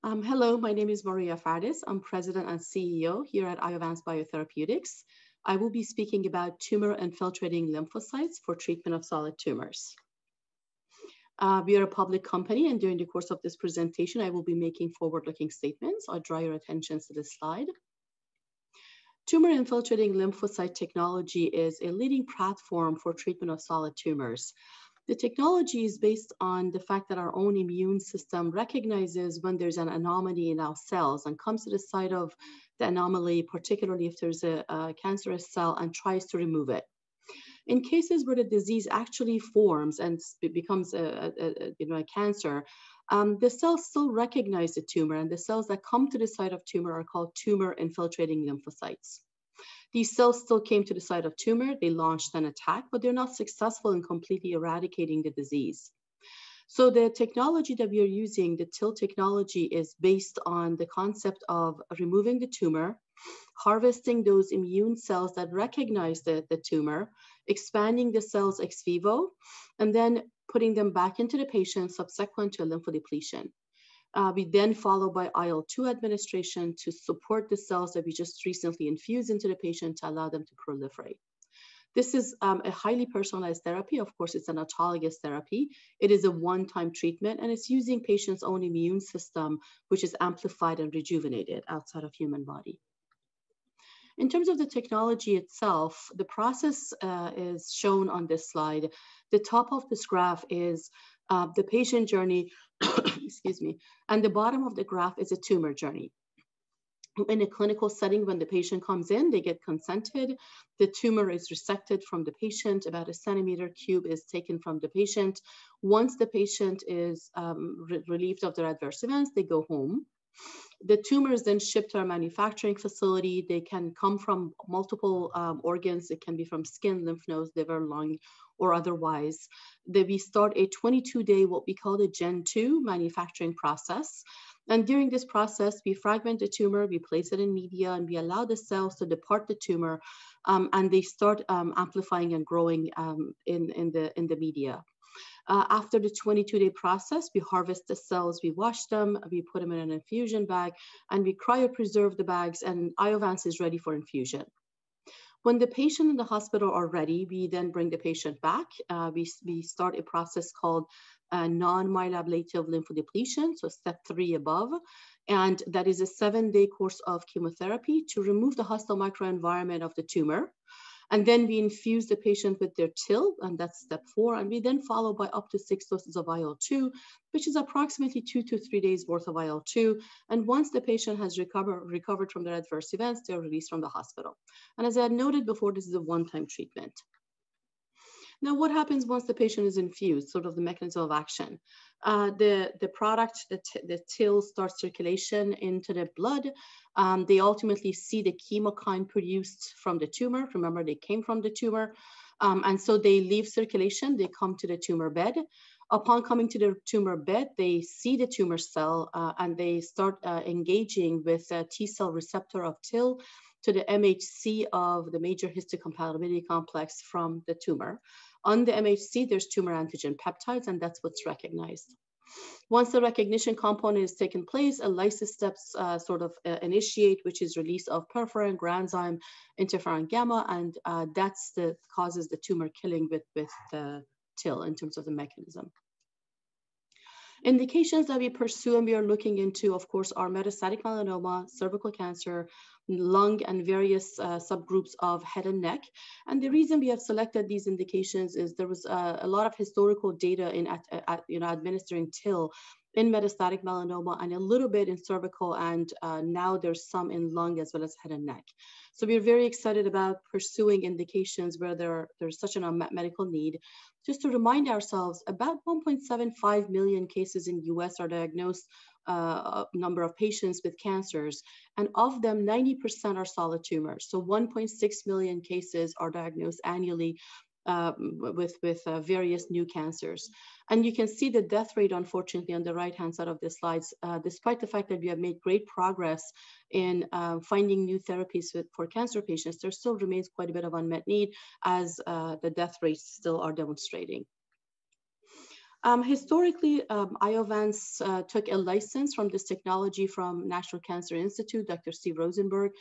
Hello, my name is Maria Fardis. I'm President and CEO here at Iovance Biotherapeutics. I will be speaking about tumor-infiltrating lymphocytes for treatment of solid tumors. We are a public company, and during the course of this presentation, I will be making forward-looking statements. I'll draw your attention to this slide. Tumor-infiltrating lymphocyte technology is a leading platform for treatment of solid tumors. The technology is based on the fact that our own immune system recognizes when there's an anomaly in our cells and comes to the site of the anomaly, particularly if there's a cancerous cell, and tries to remove it. In cases where the disease actually forms and it becomes a cancer, the cells still recognize the tumor, and the cells that come to the site of tumor are called tumor-infiltrating lymphocytes. These cells still came to the site of tumor, they launched an attack, but they're not successful in completely eradicating the disease. So the technology that we are using, the TIL technology, is based on the concept of removing the tumor, harvesting those immune cells that recognize the tumor, expanding the cells ex vivo, and then putting them back into the patient subsequent to a lymphodepletion. We then follow by IL-2 administration to support the cells that we just recently infused into the patient to allow them to proliferate. This is a highly personalized therapy. Of course, it's an autologous therapy. It is a one-time treatment, and it's using patient's own immune system, which is amplified and rejuvenated outside of human body. In terms of the technology itself, the process is shown on this slide. The top of this graph is the patient journey, excuse me, and the bottom of the graph is a tumor journey. In a clinical setting, when the patient comes in, they get consented. The tumor is resected from the patient. About a centimeter cube is taken from the patient. Once the patient is relieved of their adverse events, they go home. The tumor is then shipped to our manufacturing facility. They can come from multiple organs. It can be from skin, lymph nodes, liver, lung, or otherwise. We start a 22-day, what we call the Gen 2 manufacturing process. And during this process, we fragment the tumor, we place it in media, and we allow the cells to depart the tumor, and they start amplifying and growing in the media. After the 22-day process, we harvest the cells, we wash them, we put them in an infusion bag, and we cryopreserve the bags, and Iovance is ready for infusion. When the patient and the hospital are ready, we then bring the patient back. We start a process called non-myeloablative lymphodepletion, so step 3 above. And that is a 7-day course of chemotherapy to remove the hostile microenvironment of the tumor. And then we infuse the patient with their TIL, and that's step 4. And we then follow by up to 6 doses of IL-2, which is approximately 2 to 3 days worth of IL-2. And once the patient has recovered from their adverse events, they're released from the hospital. And as I had noted before, this is a one-time treatment. Now, what happens once the patient is infused, sort of the mechanism of action? The product, the TIL, starts circulation into the blood. They ultimately see the chemokine produced from the tumor. Remember, they came from the tumor. And so they leave circulation, they come to the tumor bed. Upon coming to the tumor bed, they see the tumor cell and they start engaging with a T cell receptor of TIL to the MHC of the major histocompatibility complex from the tumor. On the MHC, there's tumor antigen peptides, and that's what's recognized. Once the recognition component is taken place, a lysis steps initiate, which is release of perforin, granzyme, interferon gamma, and that's the causes the tumor killing with the TIL in terms of the mechanism. Indications that we pursue and we are looking into, of course, are metastatic melanoma, cervical cancer, lung, and various subgroups of head and neck. And the reason we have selected these indications is there was a lot of historical data in administering TIL in metastatic melanoma and a little bit in cervical, and now there's some in lung as well as head and neck. So we're very excited about pursuing indications where there's such an unmet medical need. Just to remind ourselves, about 1.75 million cases in US are diagnosed, number of patients with cancers, and of them, 90% are solid tumors. So 1.6 million cases are diagnosed annually with various new cancers. And you can see the death rate, unfortunately, on the right-hand side of the slides, despite the fact that we have made great progress in finding new therapies for cancer patients, there still remains quite a bit of unmet need as the death rates still are demonstrating. Historically, Iovance took a license from this technology from National Cancer Institute, Dr. Steve Rosenberg.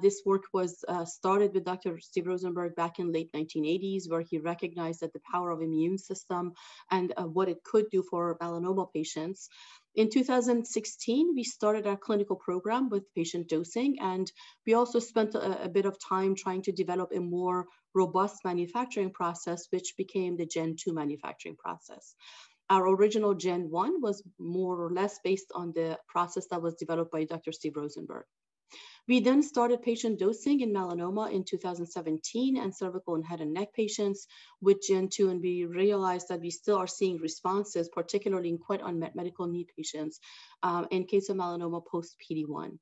This work was started with Dr. Steve Rosenberg back in late 1980s, where he recognized that the power of immune system and what it could do for melanoma patients. In 2016, we started our clinical program with patient dosing, and we also spent a bit of time trying to develop a more robust manufacturing process, which became the Gen 2 manufacturing process. Our original Gen 1 was more or less based on the process that was developed by Dr. Steve Rosenberg. We then started patient dosing in melanoma in 2017 and cervical and head and neck patients with Gen 2, and we realized that we still are seeing responses, particularly in quite unmet medical need patients in case of melanoma post-PD-1.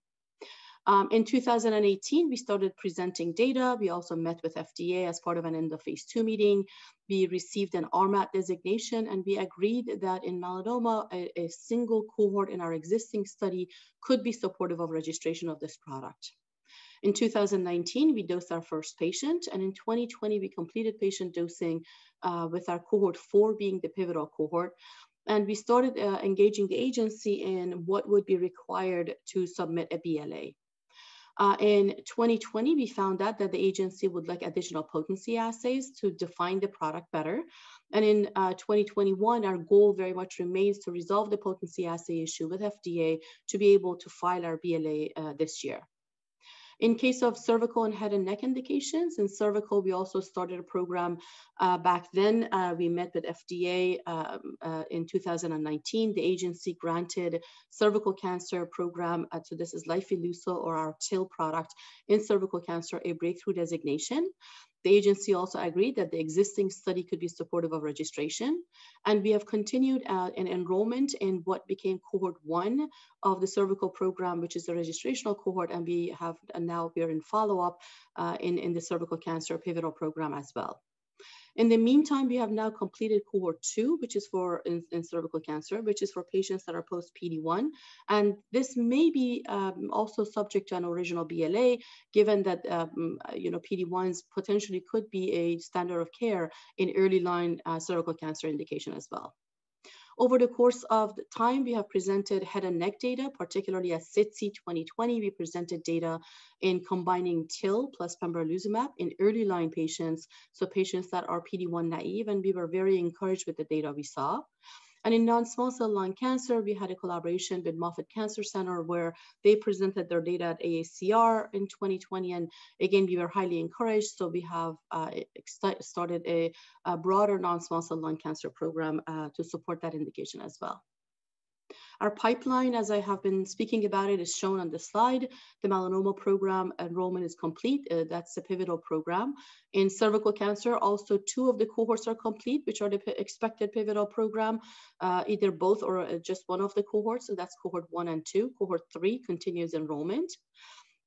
In 2018, we started presenting data. We also met with FDA as part of an end of phase 2 meeting. We received an RMAT designation, and we agreed that in melanoma, a single cohort in our existing study could be supportive of registration of this product. In 2019, we dosed our first patient, and in 2020, we completed patient dosing with our cohort 4 being the pivotal cohort. And we started engaging the agency in what would be required to submit a BLA. In 2020, we found out that the agency would like additional potency assays to define the product better. And in 2021, our goal very much remains to resolve the potency assay issue with FDA to be able to file our BLA this year. In case of cervical and head and neck indications, in cervical, we also started a program back then. We met with FDA in 2019. The agency granted cervical cancer program, so this is Lifileucel or our TIL product in cervical cancer, a breakthrough designation. The agency also agreed that the existing study could be supportive of registration. And we have continued an enrollment in what became cohort 1 of the cervical program, which is the registrational cohort. And we have now we are in follow-up in the cervical cancer pivotal program as well. In the meantime, we have now completed cohort 2, which is for in cervical cancer, which is for patients that are post PD-1. And this may be also subject to an original BLA, given that PD-1s potentially could be a standard of care in early line cervical cancer indication as well. Over the course of the time, we have presented head and neck data, particularly at SITC 2020. We presented data in combining TIL plus pembrolizumab in early line patients, so patients that are PD-1 naive, and we were very encouraged with the data we saw. And in non-small cell lung cancer, we had a collaboration with Moffitt Cancer Center where they presented their data at AACR in 2020. And again, we were highly encouraged. So we have started a broader non-small cell lung cancer program to support that indication as well. Our pipeline, as I have been speaking about it, is shown on the slide. The melanoma program enrollment is complete. That's the pivotal program. In cervical cancer, also 2 of the cohorts are complete, which are the expected pivotal program, either both or just one of the cohorts. So that's cohort 1 and 2. Cohort 3 continues enrollment.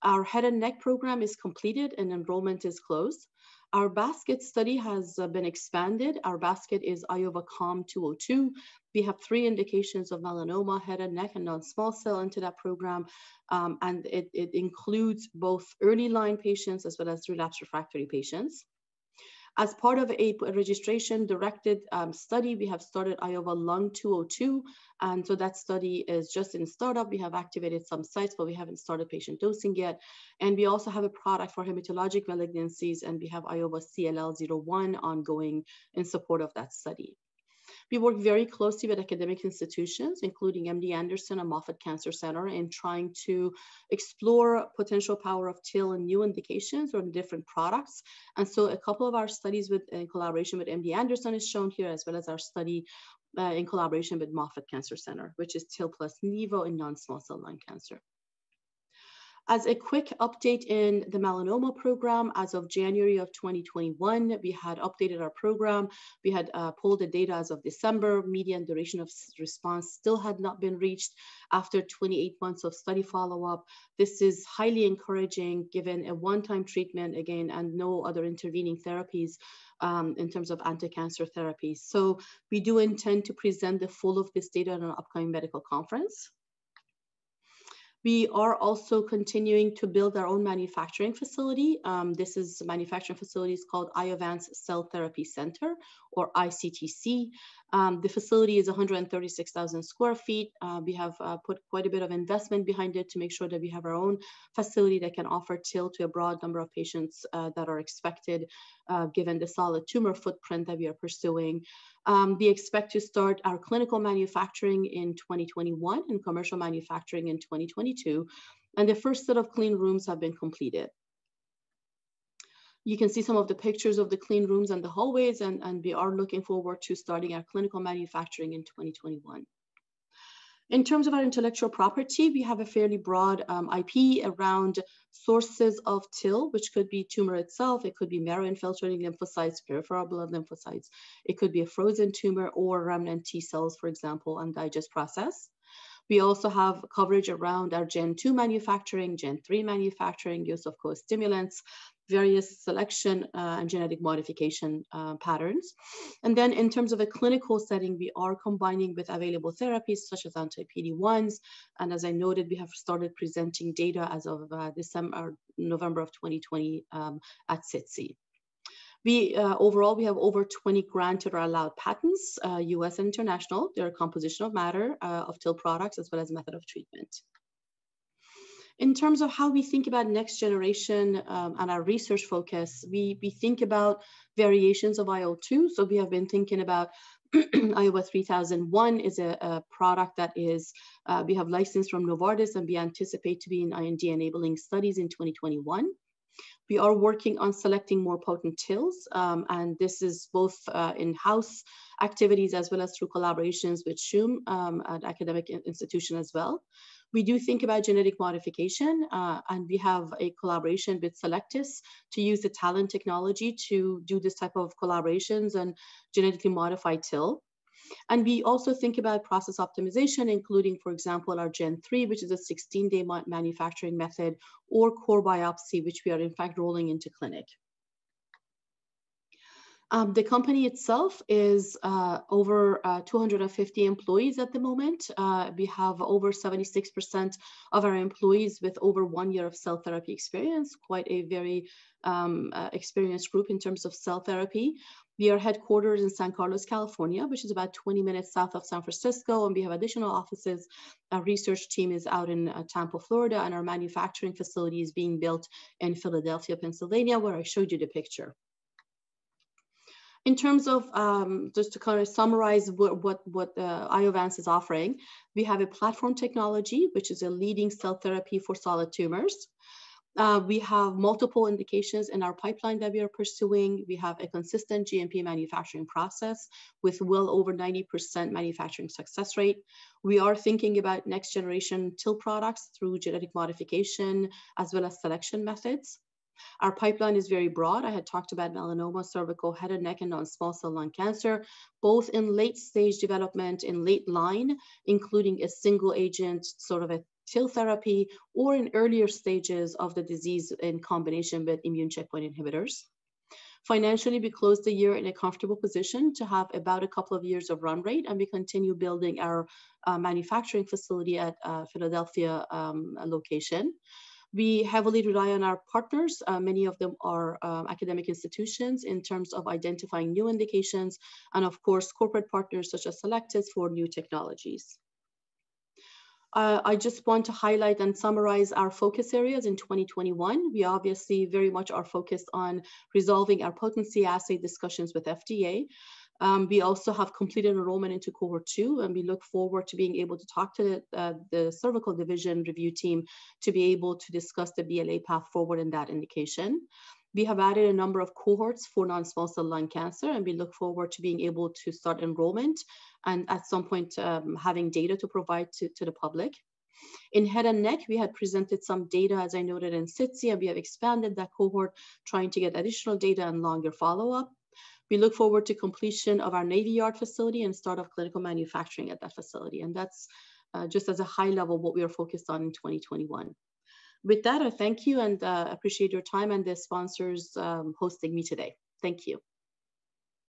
Our head and neck program is completed and enrollment is closed. Our basket study has been expanded. Our basket is IOVA COM 202. We have 3 indications of melanoma, head and neck, and non-small cell into that program. And it includes both early line patients as well as relapsed refractory patients. As part of a registration-directed study, we have started IOVA Lung 202. And so that study is just in startup. We have activated some sites, but we haven't started patient dosing yet. And we also have a product for hematologic malignancies, and we have IOVA CLL01 ongoing in support of that study. We work very closely with academic institutions, including MD Anderson and Moffitt Cancer Center, in trying to explore potential power of TIL in new indications or in different products. And so a couple of our studies in collaboration with MD Anderson is shown here, as well as our study in collaboration with Moffitt Cancer Center, which is TIL plus Nivo in non-small cell lung cancer. As a quick update in the melanoma program, as of January of 2021, we had updated our program. We had pulled the data as of December. Median duration of response still had not been reached after 28 months of study follow-up. This is highly encouraging given a one-time treatment, again, and no other intervening therapies in terms of anti-cancer therapies. So we do intend to present the full of this data at an upcoming medical conference. We are also continuing to build our own manufacturing facility. This is manufacturing facilities called Iovance Cell Therapy Center, or ICTC. The facility is 136,000 square feet. We have put quite a bit of investment behind it to make sure that we have our own facility that can offer TIL to a broad number of patients that are expected, given the solid tumor footprint that we are pursuing. We expect to start our clinical manufacturing in 2021 and commercial manufacturing in 2022. And the first set of clean rooms have been completed. You can see some of the pictures of the clean rooms and the hallways, and we are looking forward to starting our clinical manufacturing in 2021. In terms of our intellectual property, we have a fairly broad IP around sources of TIL, which could be tumor itself, it could be marrow-infiltrating lymphocytes, peripheral blood lymphocytes, it could be a frozen tumor or remnant T cells, for example, on digest process. We also have coverage around our Gen 2 manufacturing, Gen 3 manufacturing, use of co-stimulants, various selection and genetic modification patterns. And then in terms of a clinical setting, we are combining with available therapies such as anti-PD-1s. And as I noted, we have started presenting data as of November of 2020 at SITC. Overall, we have over 20 granted or allowed patents, US and international. They're composition of matter of TIL products as well as method of treatment. In terms of how we think about next generation and our research focus, we think about variations of IL-2. So we have been thinking about IOVA 3001 is a product that is, we have licensed from Novartis, and we anticipate to be in IND enabling studies in 2021. We are working on selecting more potent TILs, and this is both in-house activities as well as through collaborations with CHUM, an academic institution as well. We do think about genetic modification, and we have a collaboration with Selectis to use the TALENT technology to do this type of collaborations and genetically modify TIL. And we also think about process optimization, including, for example, our Gen 3, which is a 16-day manufacturing method, or core biopsy, which we are in fact rolling into clinic. The company itself is over 250 employees at the moment. We have over 76% of our employees with over 1 year of cell therapy experience, quite a very experienced group in terms of cell therapy. We are headquartered in San Carlos, California, which is about 20 minutes south of San Francisco, and we have additional offices. Our research team is out in Tampa, Florida, and our manufacturing facility is being built in Philadelphia, Pennsylvania, where I showed you the picture. In terms of, just to kind of summarize what Iovance is offering, we have a platform technology, which is a leading cell therapy for solid tumors. We have multiple indications in our pipeline that we are pursuing. We have a consistent GMP manufacturing process with well over 90% manufacturing success rate. We are thinking about next generation TIL products through genetic modification as well as selection methods. Our pipeline is very broad. I had talked about melanoma, cervical, head and neck, and non-small cell lung cancer, both in late stage development, in late line, including a single agent, sort of a TIL therapy, or in earlier stages of the disease in combination with immune checkpoint inhibitors. Financially, we closed the year in a comfortable position to have about a couple of years of run rate, and we continue building our manufacturing facility at Philadelphia location. We heavily rely on our partners. Many of them are academic institutions in terms of identifying new indications, and of course, corporate partners such as Selectis for new technologies. I just want to highlight and summarize our focus areas in 2021. We obviously very much are focused on resolving our potency assay discussions with FDA. We also have completed enrollment into cohort 2, and we look forward to being able to talk to the cervical division review team to be able to discuss the BLA path forward in that indication. We have added a number of cohorts for non-small cell lung cancer, and we look forward to being able to start enrollment and at some point having data to provide to the public. In head and neck, we had presented some data, as I noted, in SITC, and we have expanded that cohort, trying to get additional data and longer follow-up. We look forward to completion of our Navy Yard facility and start of clinical manufacturing at that facility. And that's just as a high level what we are focused on in 2021. With that, I thank you and appreciate your time and the sponsors hosting me today. Thank you.